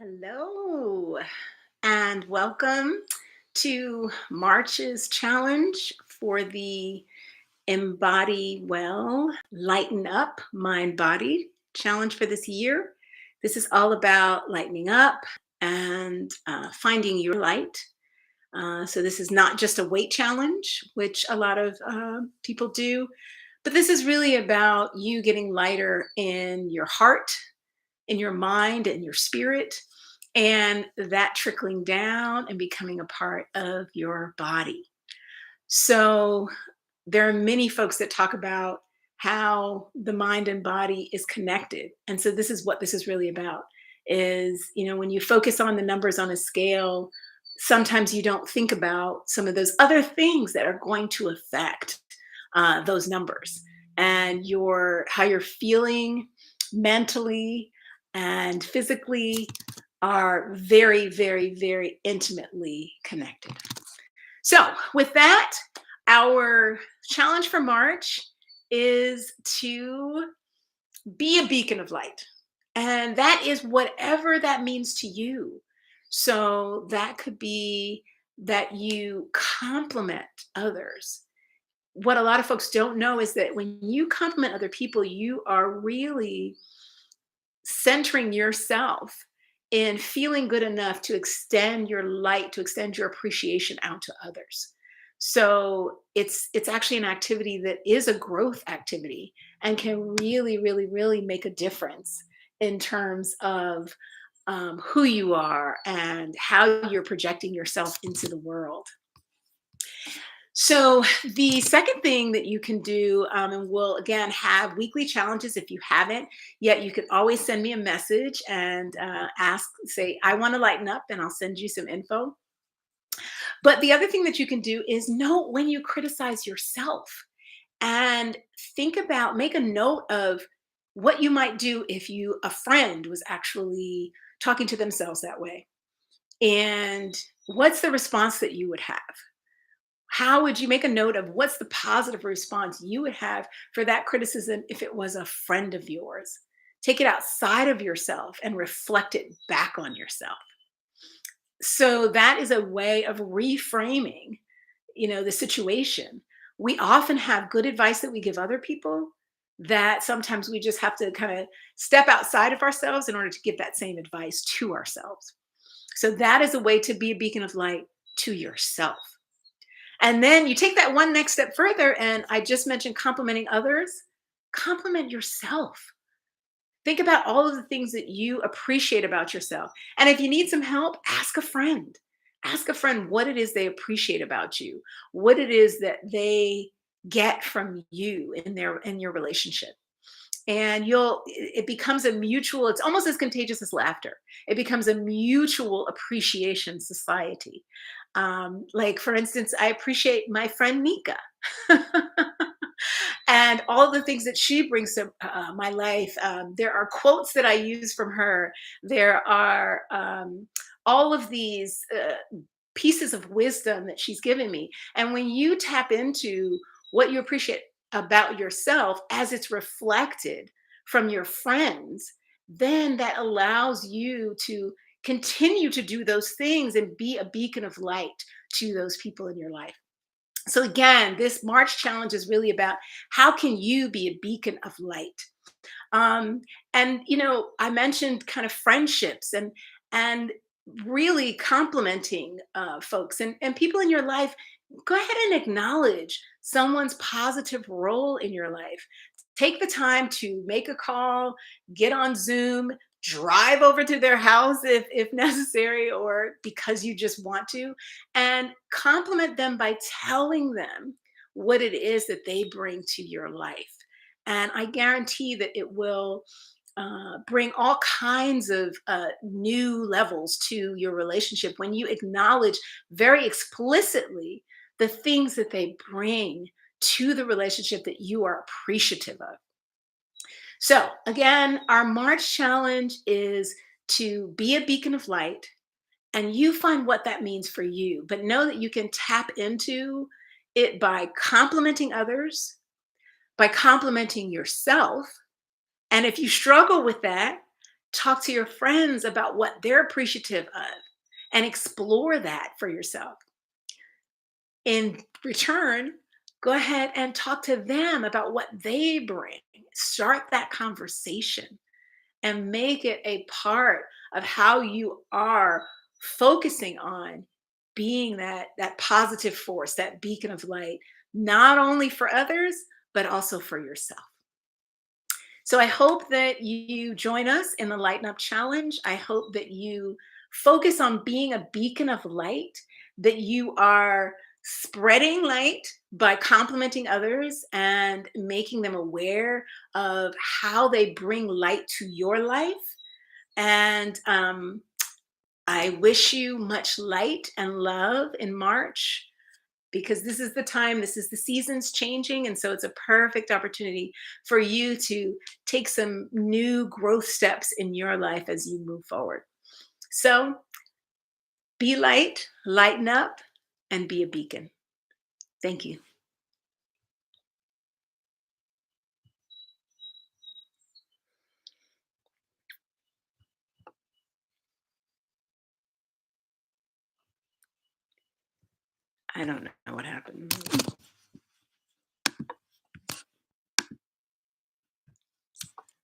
Hello, and welcome to March's challenge for the Embody Well, Lighten Up Mind Body challenge for this year. This is all about lightening up and finding your light. So, this is not just a weight challenge, which a lot of people do, but this is really about you getting lighter in your heart, in your mind, and your spirit, and that trickling down and becoming a part of your body. So there are many folks that talk about how the mind and body is connected. And so this is what this is really about is, when you focus on the numbers on a scale, sometimes you don't think about some of those other things that are going to affect those numbers and your how you're feeling mentally and physically are very, very, very intimately connected. So, with that, our challenge for March is to be a beacon of light. And that is whatever that means to you. So, that could be that you compliment others. What a lot of folks don't know is that when you compliment other people, you are really centering yourself in feeling good enough to extend your light, to extend your appreciation out to others. So it's actually an activity that is a growth activity and can really, really, really make a difference in terms of who you are and how you're projecting yourself into the world. So the second thing that you can do, and we'll again have weekly challenges if you haven't yet, you can always send me a message and say, I want to lighten up, and I'll send you some info. But the other thing that you can do is note when you criticize yourself and make a note of what you might do if a friend was actually talking to themselves that way. And what's the response that you would have? How would you make a note of what's the positive response you would have for that criticism if it was a friend of yours? Take it outside of yourself and reflect it back on yourself. So that is a way of reframing, the situation. We often have good advice that we give other people that sometimes we just have to kind of step outside of ourselves in order to give that same advice to ourselves. So that is a way to be a beacon of light to yourself. And then you take that one next step further, and I just mentioned complimenting others. Compliment yourself. Think about all of the things that you appreciate about yourself. And if you need some help, ask a friend. Ask a friend what it is they appreciate about you, what it is that they get from you in your relationship. And it becomes a mutual, it's almost as contagious as laughter. It becomes a mutual appreciation society. Like, for instance, I appreciate my friend Nika and all the things that she brings to my life. There are quotes that I use from her. There are all of these pieces of wisdom that she's given me. And when you tap into what you appreciate about yourself as it's reflected from your friends, then that allows you to continue to do those things and be a beacon of light to those people in your life. So again, this March challenge is really about how can you be a beacon of light. Um, and I mentioned kind of friendships and really complimenting folks and people in your life. Go ahead and acknowledge someone's positive role in your life. Take the time to make a call, get on Zoom, drive over to their house if necessary, or because you just want to, and compliment them by telling them what it is that they bring to your life. And I guarantee that it will bring all kinds of new levels to your relationship when you acknowledge very explicitly the things that they bring to the relationship that you are appreciative of. So, again, our March challenge is to be a beacon of light, and you find what that means for you. But know that you can tap into it by complimenting others, by complimenting yourself. And if you struggle with that, Talk to your friends about what they're appreciative of and explore that for yourself. In return, go ahead and talk to them about what they bring. Start that conversation and make it a part of how you are focusing on being that positive force, that beacon of light, not only for others, but also for yourself. So I hope that you join us in the Lighten Up Challenge. I hope that you focus on being a beacon of light, that you are spreading light by complimenting others and making them aware of how they bring light to your life. And I wish you much light and love in March, because this is the time, this is the seasons changing. And so it's a perfect opportunity for you to take some new growth steps in your life as you move forward. So be light, lighten up, and be a beacon. Thank you. I don't know what happened.